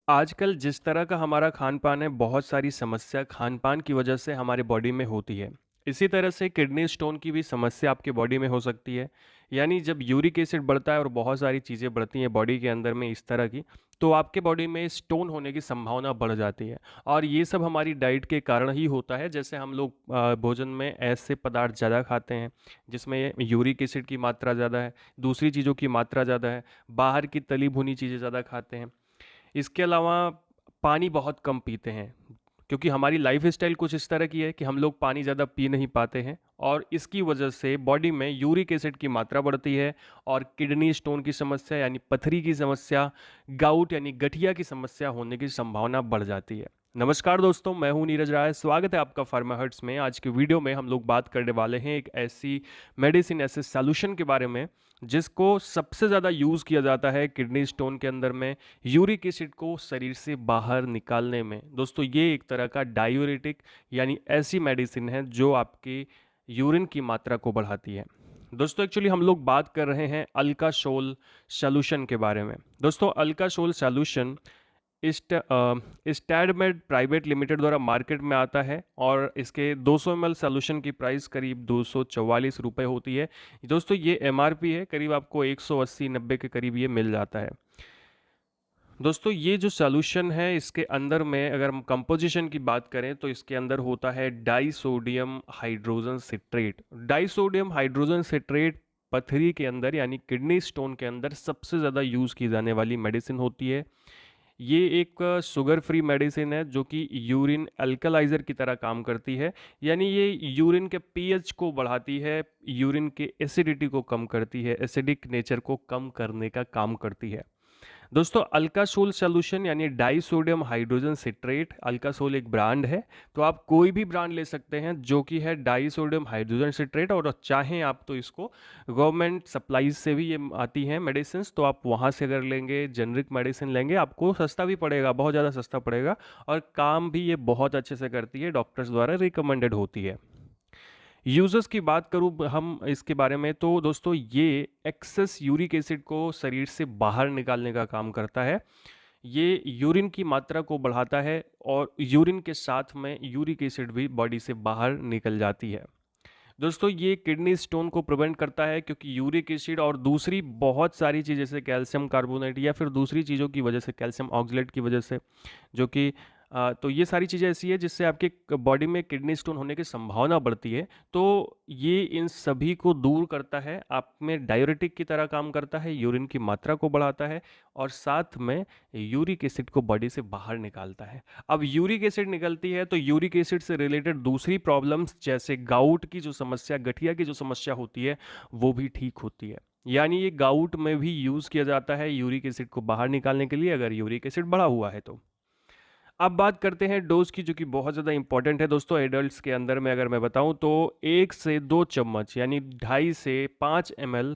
आजकल जिस तरह का हमारा खान-पान है, बहुत सारी समस्या खान-पान की वजह से हमारे बॉडी में होती है। इसी तरह से किडनी स्टोन की भी समस्या आपके बॉडी में हो सकती है। यानी जब यूरिक एसिड बढ़ता है और बहुत सारी चीज़ें बढ़ती हैं बॉडी के अंदर में इस तरह की, तो आपके बॉडी में स्टोन होने की संभावना बढ़ जाती है। और ये सब हमारी डाइट के कारण ही होता है। जैसे हम लोग भोजन में ऐसे पदार्थ ज़्यादा खाते हैं, जिसमें यूरिक एसिड की मात्रा ज़्यादा है, दूसरी चीज़ों की मात्रा ज़्यादा है, बाहर की तली भुनी चीज़ें ज़्यादा खाते हैं। इसके अलावा पानी बहुत कम पीते हैं क्योंकि हमारी लाइफस्टाइल कुछ इस तरह की है कि हम लोग पानी ज़्यादा पी नहीं पाते हैं और इसकी वजह से बॉडी में यूरिक एसिड की मात्रा बढ़ती है और किडनी स्टोन की समस्या यानी पथरी की समस्या, गाउट यानी गठिया की समस्या होने की संभावना बढ़ जाती है। नमस्कार दोस्तों, मैं हूं नीरज राय। स्वागत है आपका फार्मा हर्ट्स में। आज की वीडियो में हम लोग बात करने वाले हैं एक ऐसी मेडिसिन, ऐसे सॉल्यूशन के बारे में जिसको सबसे ज़्यादा यूज़ किया जाता है किडनी स्टोन के अंदर में यूरिक एसिड को शरीर से बाहर निकालने में। दोस्तों, ये एक तरह का डायूरेटिक यानी ऐसी मेडिसिन है जो आपकी यूरिन की मात्रा को बढ़ाती है। दोस्तों, एक्चुअली हम लोग बात कर रहे हैं अल्काशोल सॉल्यूशन के बारे में। दोस्तों, अल्काशोल सॉल्यूशन स्टैडमेड प्राइवेट लिमिटेड द्वारा मार्केट में आता है और इसके 200 ml सॉल्यूशन की प्राइस करीब 244 रुपये होती है। दोस्तों, ये एमआरपी है, करीब आपको 180-90 के करीब ये मिल जाता है। दोस्तों, ये जो सॉल्यूशन है इसके अंदर में अगर हम कंपोजिशन की बात करें तो इसके अंदर होता है disodium hydrogen citrate. Disodium hydrogen citrate पथरी के अंदर यानी किडनी स्टोन के अंदर सबसे ज़्यादा यूज़ की जाने वाली मेडिसिन होती है। ये एक शुगर फ्री मेडिसिन है जो कि यूरिन अल्कलाइज़र की तरह काम करती है। यानी ये यूरिन के पीएच को बढ़ाती है, यूरिन के एसिडिटी को कम करती है, एसिडिक नेचर को कम करने का काम करती है। दोस्तों, अल्कासोल सॉल्यूशन यानी डाई सोडियम हाइड्रोजन सिट्रेट, अल्कासोल एक ब्रांड है। तो आप कोई भी ब्रांड ले सकते हैं जो कि है डाई सोडियम हाइड्रोजन सिट्रेट, और चाहें आप तो इसको गवर्नमेंट सप्लाईज से भी ये आती हैं मेडिसिन, तो आप वहाँ से अगर लेंगे, जेनरिक मेडिसिन लेंगे, आपको सस्ता भी पड़ेगा, बहुत ज़्यादा सस्ता पड़ेगा। और काम भी ये बहुत अच्छे से करती है, डॉक्टर्स द्वारा रिकमेंडेड होती है। यूज़र्स की बात करूँ हम इसके बारे में तो दोस्तों, ये एक्सेस यूरिक एसिड को शरीर से बाहर निकालने का काम करता है। ये यूरिन की मात्रा को बढ़ाता है और यूरिन के साथ में यूरिक एसिड भी बॉडी से बाहर निकल जाती है। दोस्तों, ये किडनी स्टोन को प्रिवेंट करता है क्योंकि यूरिक एसिड और दूसरी बहुत सारी चीज़ जैसे कैल्शियम कार्बोनेट या फिर दूसरी चीज़ों की वजह से, कैल्शियम ऑक्सलेट की वजह से, जो कि तो ये सारी चीज़ें ऐसी है जिससे आपके बॉडी में किडनी स्टोन होने की संभावना बढ़ती है। तो ये इन सभी को दूर करता है, आप में डायूरेटिक की तरह काम करता है, यूरिन की मात्रा को बढ़ाता है और साथ में यूरिक एसिड को बॉडी से बाहर निकालता है। अब यूरिक एसिड निकलती है तो यूरिक एसिड से रिलेटेड दूसरी प्रॉब्लम्स जैसे गाउट की जो समस्या, गठिया की जो समस्या होती है, वो भी ठीक होती है। यानी ये गाउट में भी यूज़ किया जाता है यूरिक एसिड को बाहर निकालने के लिए, अगर यूरिक एसिड बढ़ा हुआ है तो। अब बात करते हैं डोज की, जो कि बहुत ज़्यादा इंपॉर्टेंट है दोस्तों। एडल्ट्स के अंदर में अगर मैं बताऊं तो 1 से 2 चम्मच यानी 2.5 से 5 ml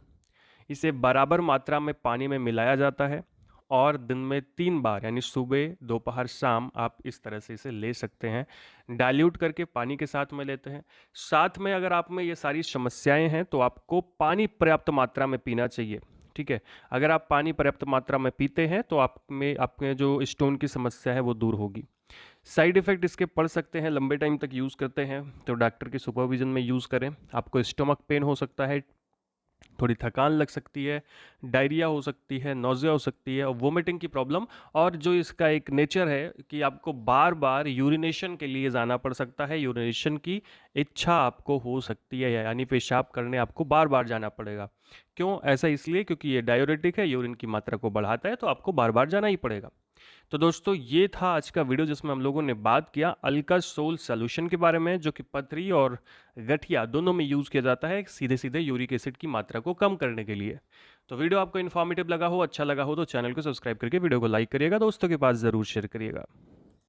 इसे बराबर मात्रा में पानी में मिलाया जाता है और दिन में 3 बार यानी सुबह, दोपहर, शाम आप इस तरह से इसे ले सकते हैं। डाइल्यूट करके पानी के साथ में लेते हैं। साथ में अगर आप में ये सारी समस्याएं हैं तो आपको पानी पर्याप्त मात्रा में पीना चाहिए। ठीक है, अगर आप पानी पर्याप्त मात्रा में पीते हैं तो आप में आपके जो स्टोन की समस्या है वो दूर होगी। साइड इफ़ेक्ट इसके पड़ सकते हैं, लंबे टाइम तक यूज़ करते हैं तो डॉक्टर के सुपरविजन में यूज़ करें। आपको स्टमक पेन हो सकता है, थोड़ी थकान लग सकती है, डायरिया हो सकती है, नौजिया हो सकती है और वोमिटिंग की प्रॉब्लम। और जो इसका एक नेचर है कि आपको बार बार यूरिनेशन के लिए जाना पड़ सकता है, यूरिनेशन की इच्छा आपको हो सकती है, यानी पेशाब करने आपको बार बार जाना पड़ेगा। क्यों ऐसा? इसलिए क्योंकि ये डायूरेटिक है, यूरिन की मात्रा को बढ़ाता है, तो आपको बार बार जाना ही पड़ेगा। तो दोस्तों, ये था आज का वीडियो जिसमें हम लोगों ने बात किया अल्कासोल सॉल्यूशन के बारे में, जो कि पथरी और गठिया दोनों में यूज़ किया जाता है सीधे सीधे यूरिक एसिड की मात्रा को कम करने के लिए। तो वीडियो आपको इन्फॉर्मेटिव लगा हो, अच्छा लगा हो तो चैनल को सब्सक्राइब करके वीडियो को लाइक करिएगा, दोस्तों के पास ज़रूर शेयर करिएगा।